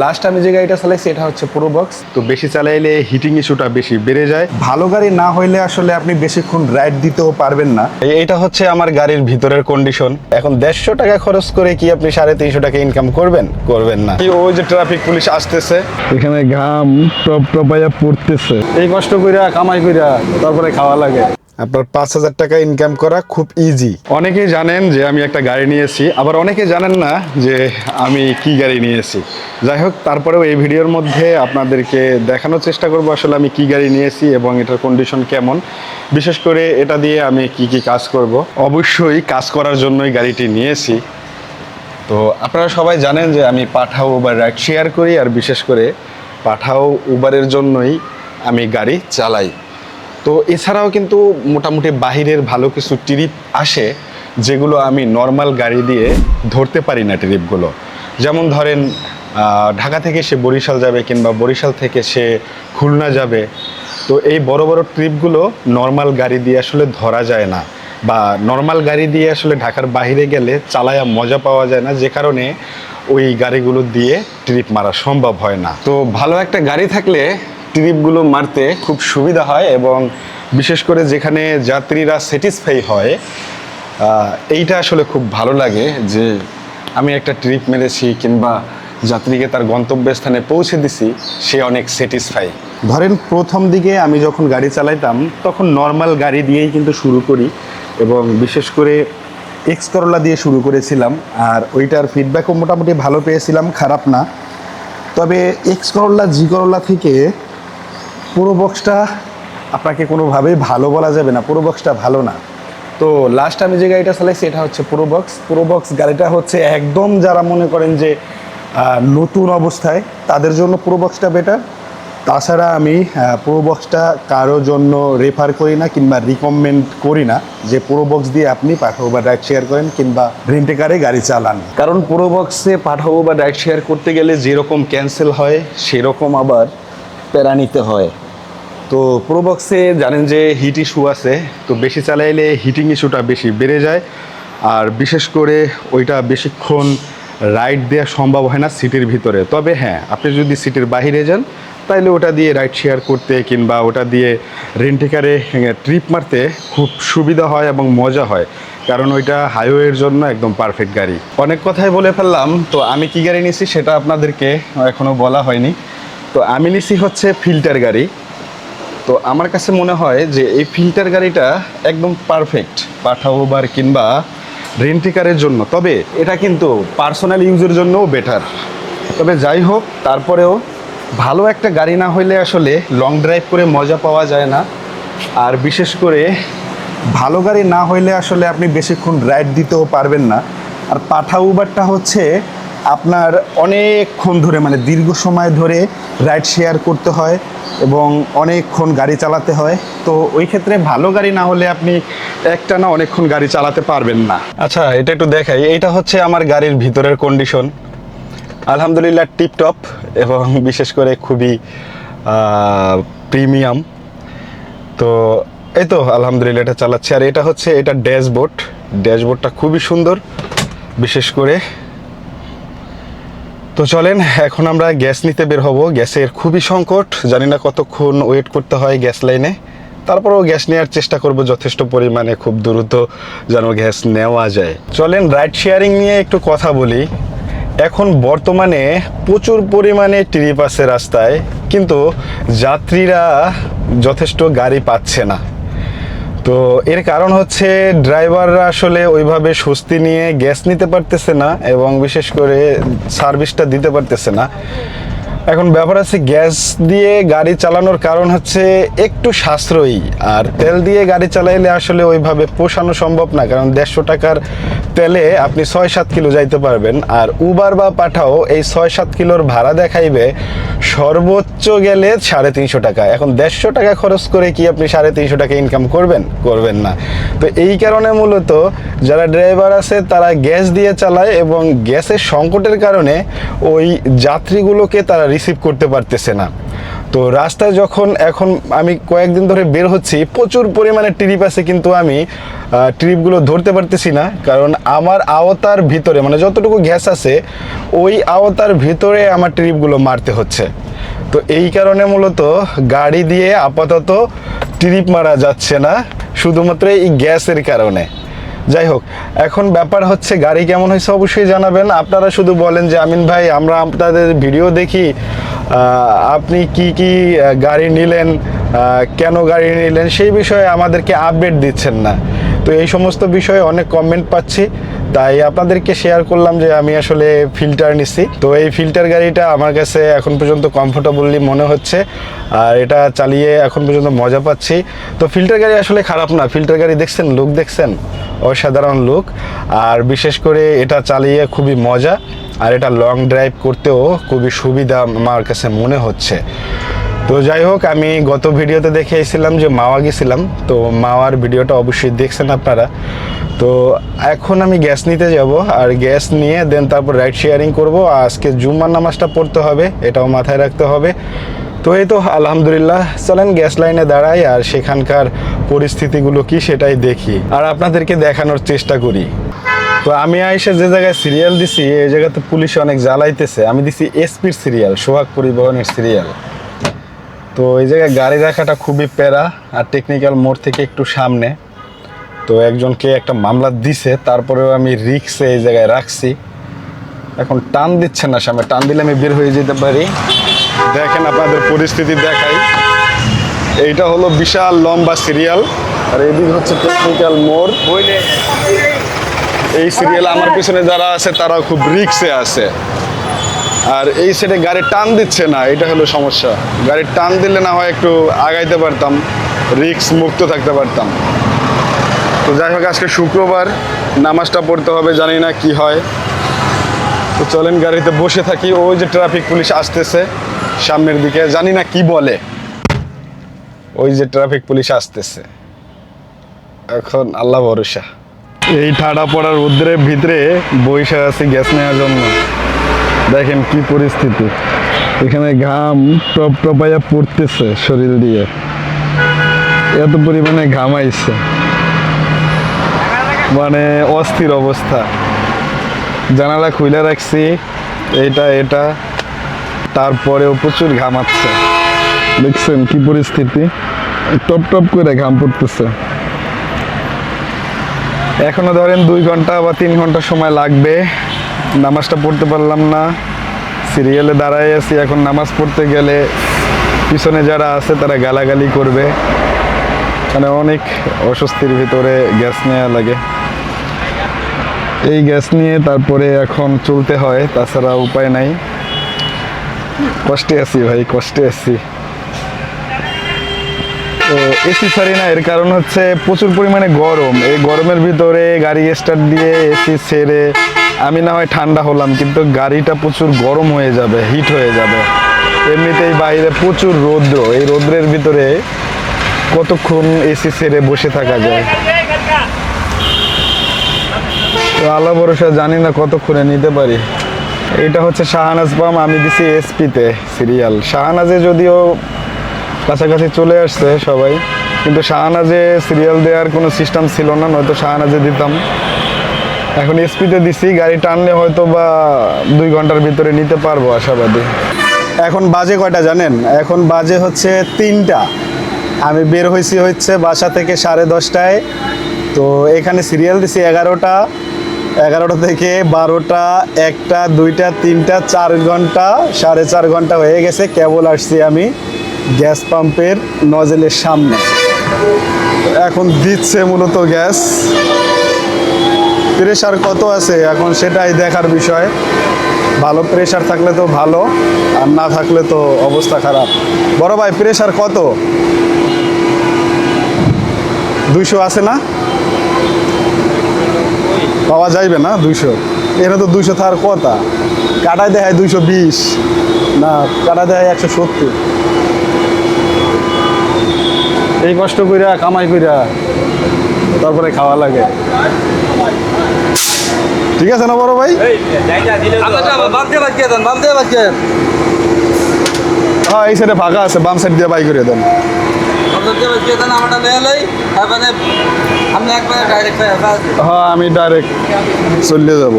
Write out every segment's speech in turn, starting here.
Last আমি যে গাড়িটা চালাইছি এটা হচ্ছে প্রোবক্স। তো বেশি চালাইলে হিটিং ইস্যুটা বেশি বেড়ে যায়। ভালো গাড়ি না হইলে আসলে আপনি বেশিক্ষণ রাইড দিতেও পারবেন না। এইটা হচ্ছে আমার গাড়ির ভিতরের কন্ডিশন। এখন 150 টাকা খরচ করে কি আপনি 350 টাকা ইনকাম করবেন? করবেন না। ওই যে ট্রাফিক পুলিশ আসতেছে, এখানে ঘাম টপ টপাইয়া পড়তেছে। এই কষ্ট কইরা কামাই কইরা তারপরে খাওয়া লাগে। আপনার 5000 টাকা ইনকাম করা খুব ইজি। অনেকেই জানেন যে আমি একটা গাড়ি নিয়েছি, আবার অনেকে জানেন না যে আমি কি গাড়ি নিয়েছি। যাই হোক, তারপরেও এই ভিডিওর মধ্যে আপনাদেরকে দেখানোর চেষ্টা করব আসলে আমি কি গাড়ি নিয়েছি এবং এটার কন্ডিশন কেমন, বিশেষ করে এটা দিয়ে আমি কি কি কাজ করব। অবশ্যই কাজ করার জন্যই গাড়িটি নিয়েছি। তো আপনারা সবাই জানেন যে আমি পাঠাও উবার রাইড শেয়ার করি, আর বিশেষ করে পাঠাও উবারের জন্যই আমি গাড়ি চালাই। তো এছাড়াও কিন্তু মোটামুটি বাহিরের ভালো কিছু ট্রিপ আসে যেগুলো আমি নর্মাল গাড়ি দিয়ে ধরতে পারি না ট্রিপগুলো। যেমন ধরেন ঢাকা থেকে সে বরিশাল যাবে, কিংবা বরিশাল থেকে সে খুলনা যাবে। তো এই বড় বড় ট্রিপগুলো নর্মাল গাড়ি দিয়ে আসলে ধরা যায় না, বা নর্মাল গাড়ি দিয়ে আসলে ঢাকার বাইরে গেলে চালায়া মজা পাওয়া যায় না, যে কারণে ওই গাড়িগুলো দিয়ে ট্রিপ মারা সম্ভব হয় না। তো ভালো একটা গাড়ি থাকলে ট্রিপগুলো মারতে খুব সুবিধা হয়, এবং বিশেষ করে যেখানে যাত্রীরা স্যাটিসফাই হয়, এইটা আসলে খুব ভালো লাগে যে আমি একটা ট্রিপ মেরেছি কিংবা যাত্রীকে তার গন্তব্যস্থানে পৌঁছে দিছি, সে অনেক স্যাটিসফাই। ধরেন প্রথম দিকে আমি যখন গাড়ি চালাইতাম তখন নর্মাল গাড়ি দিয়েই কিন্তু শুরু করি, এবং বিশেষ করে এক্স করোলা দিয়ে শুরু করেছিলাম, আর ওইটার ফিডব্যাকও মোটামুটি ভালো পেয়েছিলাম, খারাপ না। তবে এক্স করোলা জি করোলা থেকে প্রোবক্সটা আপনাকে কোনোভাবেই ভালো বলা যাবে না, প্রোবক্সটা ভালো না। তো লাস্ট আমি যে গাড়িটা চালাইছি এটা হচ্ছে প্রোবক্স গাড়িটা হচ্ছে একদম যারা মনে করেন যে নতুন অবস্থায়, তাদের জন্য প্রোবক্সটা বেটার। তাছাড়া আমি প্রোবক্সটা কারোর জন্য রেফার করি না কিংবা রিকমেন্ড করি না যে প্রোবক্স দিয়ে আপনি পাঠাও বা রাইড শেয়ার করেন কিংবা রেন্টে কারে গাড়ি চালান। কারণ প্রোবক্সে পাঠাও বা রাইড শেয়ার করতে গেলে যেরকম ক্যান্সেল হয় সেরকম আবার প্যারা নিতে হয়। তো প্রোবক্সে জানেন যে হিট ইস্যু আছে, তো বেশি চালাইলে হিটিং ইস্যুটা বেশি বেড়ে যায়, আর বিশেষ করে ওইটা বেশিক্ষণ রাইড দেওয়া সম্ভব হয় না সিটির ভিতরে। তবে হ্যাঁ, আপনি যদি সিটির বাইরে যান তাইলে ওটা দিয়ে রাইড শেয়ার করতে কিংবা ওটা দিয়ে রেন্টিকারে ট্রিপ মারতে খুব সুবিধা হয় এবং মজা হয়, কারণ ওইটা হাইওয়ের জন্য একদম পারফেক্ট গাড়ি। অনেক কথাই বলে ফেললাম। তো আমি কি গাড়ি নিয়েছি সেটা আপনাদেরকে এখনও বলা হয়নি। তো আমি নিয়েছি হচ্ছে ফিল্টার গাড়ি। তো আমার কাছে মনে হয় যে এই ফিল্টার গাড়িটা একদম পারফেক্ট পাঠাও উবার কিংবা রেন্টিকারের জন্য। তবে এটা কিন্তু পার্সোনাল ইউজের জন্যও বেটার। তবে যাই হোক, তারপরেও ভালো একটা গাড়ি না হইলে আসলে লং ড্রাইভ করে মজা পাওয়া যায় না, আর বিশেষ করে ভালো গাড়ি না হইলে আসলে আপনি বেশিক্ষণ রাইড দিতেও পারবেন না। আর পাঠাও উবারটা হচ্ছে আপনার অনেকক্ষণ ধরে, মানে দীর্ঘ সময় ধরে রাইড শেয়ার করতে হয় এবং অনেকক্ষণ গাড়ি চালাতে হয়। তো ওই ক্ষেত্রে ভালো গাড়ি না হলে আপনি একটা না অনেকক্ষণ গাড়ি চালাতে পারবেন না। আচ্ছা, এটা একটু দেখাই। এইটা হচ্ছে আমার গাড়ির ভিতরের কন্ডিশন। আলহামদুলিল্লাহ টিপটপ, এবং বিশেষ করে খুবই প্রিমিয়াম। তো এই তো আলহামদুলিল্লাহ এটা চালাচ্ছি। আর এটা হচ্ছে এটা ড্যাশবোর্ডটা খুবই সুন্দর বিশেষ করে। তো চলেন এখন আমরা গ্যাস নিতে বের হব। গ্যাসের খুবই সংকট, জানি না কতক্ষণ ওয়েট করতে হয় গ্যাস লাইনে। তারপরেও গ্যাস নেওয়ার চেষ্টা করব যথেষ্ট পরিমাণে, খুব দ্রুত যেন গ্যাস নেওয়া যায়। চলেন রাইড শেয়ারিং নিয়ে একটু কথা বলি। এখন বর্তমানে প্রচুর পরিমাণে ট্রিপ আছে রাস্তায়, কিন্তু যাত্রীরা যথেষ্ট গাড়ি পাচ্ছে না। তো এর কারণ হচ্ছে ড্রাইভাররা আসলে ওইভাবে স্বস্তি নিয়ে গ্যাস নিতে পারতেছে না, এবং বিশেষ করে সার্ভিসটা দিতে পারতেছে না। এখন ব্যাপার আছে, গ্যাস দিয়ে গাড়ি চালানোর কারণ হচ্ছে একটু সাশ্রয়ী, আর তেল দিয়ে গাড়ি চালাইলে আসলে ওইভাবে পোষানো সম্ভব না, কারণ 150 টাকার তেলে আপনি 6-7 কিলো যাইতে পারবেন। আর উবার বা পাঠাও এই 6-7 কিলোর ভাড়া দেখাইবে সর্বোচ্চ গেলে 350 টাকা। এখন 150 টাকা খরচ করে কি আপনি 350 টাকা ইনকাম করবেন? করবেন না। তো এই কারণে মূলত যারা ড্রাইভার আছে তারা গ্যাস দিয়ে চালায়, এবং গ্যাসের সংকটের কারণে ওই যাত্রীগুলোকে তারা রিসিভ করতে পারতেছে না। তো রাস্তায় যখন এখন আমি কয়েকদিন ধরে বের হচ্ছি, প্রচুর পরিমাণে ট্রিপ আছে, কিন্তু আমি ট্রিপগুলো ধরতে পারতেছি না, কারণ আমার আওতার ভিতরে মানে যতটুকু গ্যাস আছে ওই আওতার ভিতরে আমার ট্রিপগুলো মারতে হচ্ছে। তো এই কারণে মূলত গাড়ি দিয়ে আপাতত ট্রিপ মারা যাচ্ছে না, শুধুমাত্র এই গ্যাসের কারণে। যাই হোক, এখন ব্যাপার হচ্ছে গাড়ি কেমন হয়েছে অবশ্যই জানাবেন। আপনারা শুধু বলেন যে আমিন ভাই আমরা আপনাদের ভিডিও দেখি, আপনি কি কি গাড়ি নিলেন, কেন গাড়ি নিলেন, সেই বিষয়ে আমাদেরকে আপডেট দিচ্ছেন না। তো এই সমস্ত বিষয়ে অনেক কমেন্ট পাচ্ছি, তাই আপনাদেরকে শেয়ার করলাম যে আমি আসলে ফিল্টার নিছি। তো এই ফিল্টার গাড়িটা আমার কাছে এখন পর্যন্ত কমফোর্টেবলি মনে হচ্ছে, আর এটা চালিয়ে এখন পর্যন্ত মজা পাচ্ছি। তো ফিল্টার গাড়ি আসলে খারাপ না, ফিল্টার গাড়ি দেখছেন, লুক দেখছেন, অসাধারণ লুক। আর বিশেষ করে এটা চালিয়ে খুবই মজা, আর এটা লং ড্রাইভ করতেও খুবই সুবিধা আমার কাছে মনে হচ্ছে। তো যাই হোক, আমি গত ভিডিওতে দেখিয়েছিলাম যে মাওয়া গেছিলাম, তো মাওয়ার ভিডিওটা অবশ্যই দেখছেন আপনারা। তো এখন আমি গ্যাস নিতে যাব, আর গ্যাস নিয়ে দেন তারপর রাইড শেয়ারিং করব। আজকে জুম্মার নামাজটা পড়তে হবে, এটাও মাথায় রাখতে হবে। তো এই তো আলহামদুলিল্লাহ, চলেন গ্যাস লাইনে দাঁড়াই আর সেখানকার পরিস্থিতিগুলো কি সেটাই দেখি, আর আপনাদেরকে দেখানোর চেষ্টা করি। তো আমি আইসে যে জায়গায় সিরিয়াল দিছি, এই জায়গাতে পুলিশ অনেক জ্বালাইতেছে। আমি দিছি এসপির সিরিয়াল, সোহাগ পরিবহনের সিরিয়াল। তো এই জায়গায় গাড়ি রাখাটা খুবই প্যারা, আর টেকনিক্যাল মোড় থেকে একটু সামনে। তো একজনকে একটা মামলা দিছে, তারপরেও আমি রিক্সে এই জায়গায় রাখছি। এখন টান দিচ্ছে না সামনে, টান দিলে আমি বের হয়ে যেতে পারি। দেখেন আপনাদের পরিস্থিতি দেখাই, এইটা হলো বিশাল লম্বা সিরিয়াল, আর এদিক হচ্ছে টেকনিক্যাল মোড়। এই সিরিয়াল আমার পিছনে যারা আছে তারাও খুব রিক্সে আছে, আর এই সাইডে গাড়ি টান দিচ্ছে না, এটা হলো সমস্যা। গাড়ি টান দিলে না হয় একটু আগাইতে পারতাম, রিক্স মুক্ত থাকতে পারতাম। তো যাই হোক, আজকে শুক্রবার, নামাজটা পড়তে হবে, জানি না কি হয়। তো চলেন গাড়িতে বসে থাকি। ওই যে ট্রাফিক পুলিশ আসতেছে সামনের দিকে, জানি না কি বলে। ওই যে ট্রাফিক পুলিশ আসতেছে, এখন আল্লাহ ভরসা। এই ঠাডা পড়ার রৌদ্রের ভিতরে বইসা আছি গ্যাস নেওয়ার জন্য। দেখেন কি পরিস্থিতি, এখানে ঘাম টপ টপাইয়া পড়তেছে শরীর দিয়ে, এত পরিমাণে ঘামাইছে, মানে অস্থির অবস্থা। জানালা খুলে রাখছি, এটা তারপরেও প্রচুর ঘামাচ্ছে। দেখছেন কি পরিস্থিতি, টপ টপ করে ঘাম পড়তেছে। এখনো ধরেন 2 ঘন্টা বা 3 ঘন্টা সময় লাগবে, নামাজটা পড়তে পারলাম না, সিরিয়ালে দাঁড়াই আছি। এখন নামাজ পড়তে গেলে পিছনে যারা আছে তারা গালাগালি করবে, মানে অনেক অস্বস্তির ভিতরে গ্যাস নেওয়া লাগে। এই গ্যাস নিয়ে তারপরে এখন চলতে হয়, তাছাড়া উপায় নাই। কষ্টে আছি ভাই, কষ্টে আছি। তো এসি ছাড়ি না, এর কারণ হচ্ছে প্রচুর পরিমাণে গরম। এই গরমের ভিতরে গাড়ি স্টার্ট দিয়ে এসি ছেড়ে আমি না হয় ঠান্ডা হলাম, কিন্তু গাড়িটা প্রচুর গরম হয়ে যাবে, হিট হয়ে যাবে। এমনিতেই বাইরে প্রচুর রৌদ্র, এই রৌদ্রের ভিতরে কতক্ষণ এসি ছেড়ে বসে থাকা যায়। তো আল্লাহ ভরসা, জানি না কতক্ষণে নিতে পারি। এটা হচ্ছে শাহনাজ পাম্প, আমি দিছি এসপিতে সিরিয়াল। শাহনাজে যদিও কাছাকাছি চলে আসছে সবাই, কিন্তু শাহনাজে সিরিয়াল দেওয়ার কোনো সিস্টেম ছিল না, নয়তো শাহনাজে দিতাম। এখন এসপিতে দিছি, গাড়ি টানলে হয়তো বা 2 ঘন্টার ভিতরে নিতে পারবো আশাবাদী। এখন বাজে কয়টা জানেন? এখন বাজে হচ্ছে 3টা। আমি বের হয়েছি হচ্ছে বাসা থেকে 10:30টায়। তো এখানে সিরিয়াল দিছি 11টা থেকে 12টা, 1টা, 2টা, 3টা, 4 ঘন্টা, 4.5 ঘন্টা হয়ে গেছে। কেবল আসছি আমি গ্যাস পাম্পের নজেলের সামনে, এখন দিচ্ছে মূলত গ্যাস। প্রেশার কত আছে এখন সেটাই দেখার বিষয়। ভালো প্রেশার থাকলে তো ভালো, আর না থাকলে তো অবস্থা খারাপ। বড় ভাই, প্রেশার কত? 200 আছে না? পাওয়া যাইবে না 200? এখানে তো 200 থাকার কথা, কাটায় দেখায় 220, না কাটায় দেখায় 170। এই কষ্ট কইরা কামাই কইরা তারপরে খাওয়া লাগে। ঠিক আছে না বড় ভাই? হ্যাঁ এই সাইডে ফাঁকা আছে, বাম সাইড দিয়ে বাই করে দেন। হ্যাঁ আমি ডাইরেক্ট চলে যাব।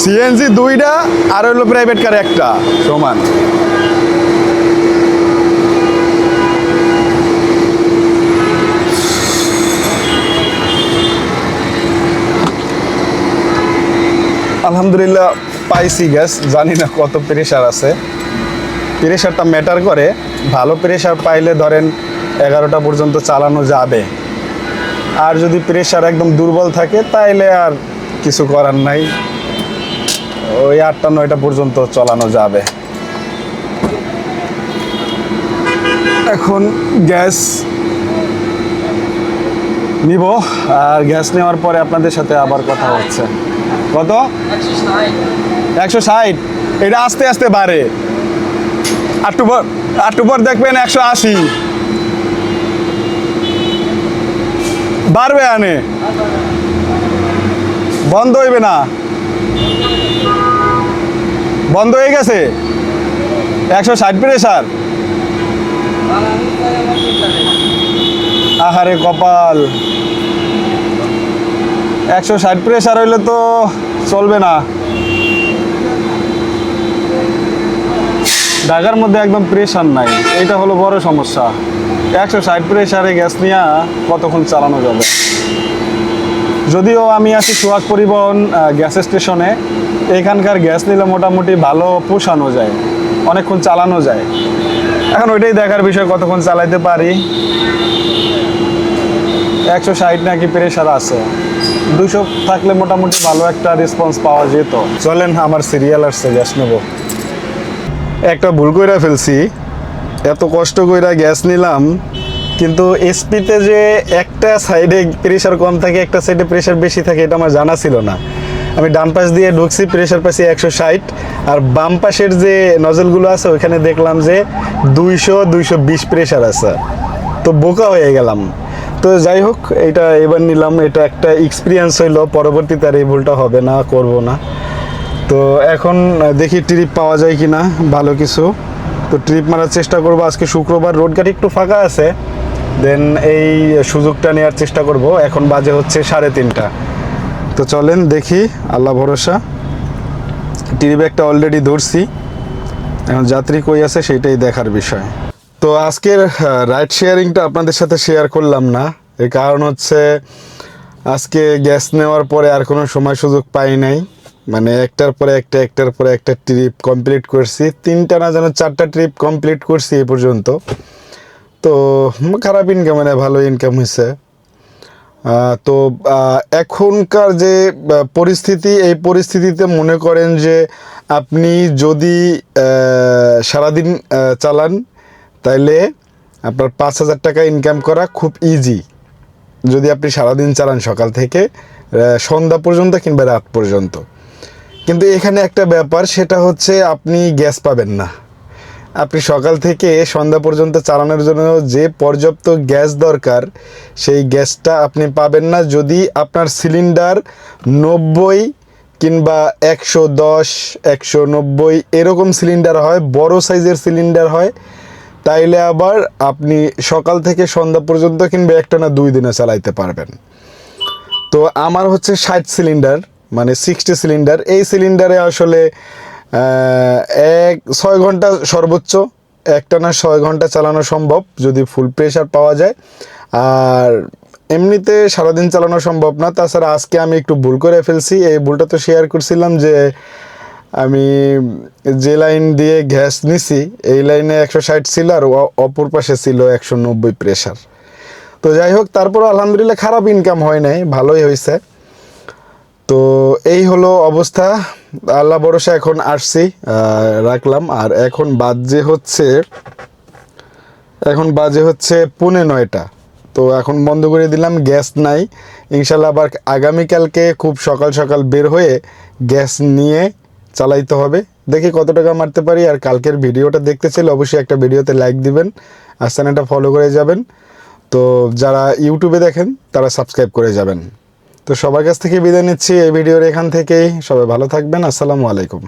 সিএনজি 2টা আর হলো প্রাইভেট কার একটা সমান। আলহামদুলিল্লাহ পাইছি গ্যাস, জানি না কত প্রেশার আছে। প্রেশারটা ম্যাটার করে, ভালো প্রেশার পাইলে ধরেন 11টা পর্যন্ত চালানো যাবে, আর যদি প্রেশার একদম দুর্বল থাকে তাইলে আর কিছু করার নাই, ওই 8টা 9টা পর্যন্ত চালানো যাবে। এখন গ্যাস নিব, আর গ্যাস নেওয়ার পরে আপনাদের সাথে আবার কথা হচ্ছে। কত? 160। এটা আস্তে আস্তে বাড়ে, একটু পর দেখবেন 180 বাড়বে, আনে বন্ধ হইবে না, বন্ধ হয়ে গেছে 160 প্রেশার। আহারে কপাল, 160 প্রেশার হইলে তো চলবে না। ঢাকার মধ্যে একদম প্রেশার নাই, এটা হলো বড় সমস্যা। 160 প্রেশারে গ্যাস নিয়ে কতক্ষণ চালানো যাবে? যদিও আমি আছি সোহাগ পরিবহন গ্যাস স্টেশনে, এখানকার গ্যাস নিলে মোটামুটি ভালো পোষানো যায়, অনেকক্ষণ চালানো যায়। এখন ওইটাই দেখার বিষয়, কতক্ষণ চালাইতে পারি। 160 নাকি প্রেশার আছে, 200 থাকলে মোটামুটি ভালো একটা রেসপন্স পাওয়া যেত। চলেন, আমার সিরিয়াল আসছে, গ্যাস নেব। একটা ভুল কইরা ফেলছি, এত কষ্ট কইরা গ্যাস নিলাম, কিন্তু এসপিতে যে একটা সাইডে প্রেশার কম থাকে, একটা সাইডে প্রেশার বেশি থাকে, এটা আমার জানা ছিল না। আমি ডান পাশ দিয়ে ঢুকছি, প্রেশার পাইছি 160, আর বাম পাশের যে নজলগুলো আছে ওইখানে দেখলাম যে 200-220 প্রেশার আছে, তো বোকা হয়ে গেলাম। তো যাই হোক, এটা এবার নিলাম, এটা একটা এক্সপিরিয়েন্স হইলো, পরবর্তীতে আর এই ভুলটা হবে না, করব না। তো এখন দেখি ট্রিপ পাওয়া যায় কি না ভালো কিছু, তো ট্রিপ মারার চেষ্টা করব। আজকে শুক্রবার, রোডঘাট একটু ফাঁকা আছে, দেন এই সুযোগটা নেওয়ার চেষ্টা করব। এখন বাজে হচ্ছে 3:30। তো চলেন দেখি, আল্লাহ ভরসা। ট্রিপ একটা অলরেডি ধরছি, এখন যাত্রী কই আছে সেটাই দেখার বিষয়। তো আজকের রাইড শেয়ারিংটা আপনাদের সাথে শেয়ার করলাম না, এর কারণ হচ্ছে আজকে গ্যাস নেওয়ার পরে আর কোনো সময় সুযোগ পাই নাই, মানে একটার পরে একটা ট্রিপ কমপ্লিট করছি, 3টা না যেন 4টা ট্রিপ কমপ্লিট করছি এ পর্যন্ত। তো খারাপ ইনকাম, মানে ভালো ইনকাম হয়েছে। তো এখনকার যে পরিস্থিতি, এই পরিস্থিতিতে মনে করেন যে আপনি যদি সারাদিন চালান তাইলে আপনার 5,000 টাকা ইনকাম করা খুব ইজি, যদি আপনি সারাদিন চালান সকাল থেকে সন্ধ্যা পর্যন্ত কিংবা রাত পর্যন্ত। কিন্তু এখানে একটা ব্যাপার, সেটা হচ্ছে আপনি গ্যাস পাবেন না। আপনি সকাল থেকে সন্ধ্যা পর্যন্ত চালানোর জন্য যে পর্যাপ্ত গ্যাস দরকার, সেই গ্যাসটা আপনি পাবেন না যদি আপনার সিলিন্ডার 90 কিংবা 110, 190 এরকম সিলিন্ডার হয়, বড় সাইজের সিলিন্ডার হয়, তাইলে আবার আপনি সকাল থেকে সন্ধ্যা পর্যন্ত কিংবা একটানা 2 দিনে চালাইতে পারবেন। তো আমার হচ্ছে 60 সিলিন্ডার, মানে 60 সিলিন্ডার। এই সিলিন্ডারে আসলে 6 ঘন্টা সর্বোচ্চ, একটানা 6 ঘন্টা চালানো সম্ভব যদি ফুল প্রেশার পাওয়া যায়, আর এমনিতে সারাদিন চালানো সম্ভব না। তাছাড়া আজকে আমি একটু ভুল করে ফেলছি, এই ভুলটা তো শেয়ার করছিলাম যে আমি যে লাইন দিয়ে গ্যাস নিছি এই লাইনে 160 ছিল আর অপর পাশে ছিল 190 প্রেশার। তো যাই হোক, তারপর আলহামদুলিল্লাহ খারাপ ইনকাম হয় নাই, ভালোই হয়েছে। তো এই হলো অবস্থা, আল্লাহ ভরসা। এখন আসছি, রাখলাম। আর এখন বাজে হচ্ছে 9:15। তো এখন বন্ধ করে দিলাম, গ্যাস নাই। ইনশাল্লাহ আবার আগামীকালকে খুব সকাল সকাল বের হয়ে গ্যাস নিয়ে চালাইতে হবে, দেখি কত টাকা মারতে পারি। আর কালকের ভিডিওটা দেখতে চাইলে অবশ্যই একটা ভিডিওতে লাইক দিবেন, আর চ্যানেলটা ফলো করে যাবেন। তো যারা ইউটিউবে দেখেন তারা সাবস্ক্রাইব করে যাবেন। তো সবার কাছ থেকে বিদায় নিচ্ছি এই ভিডিওর এখান থেকেই। সবাই ভালো থাকবেন, আসসালামু আলাইকুম।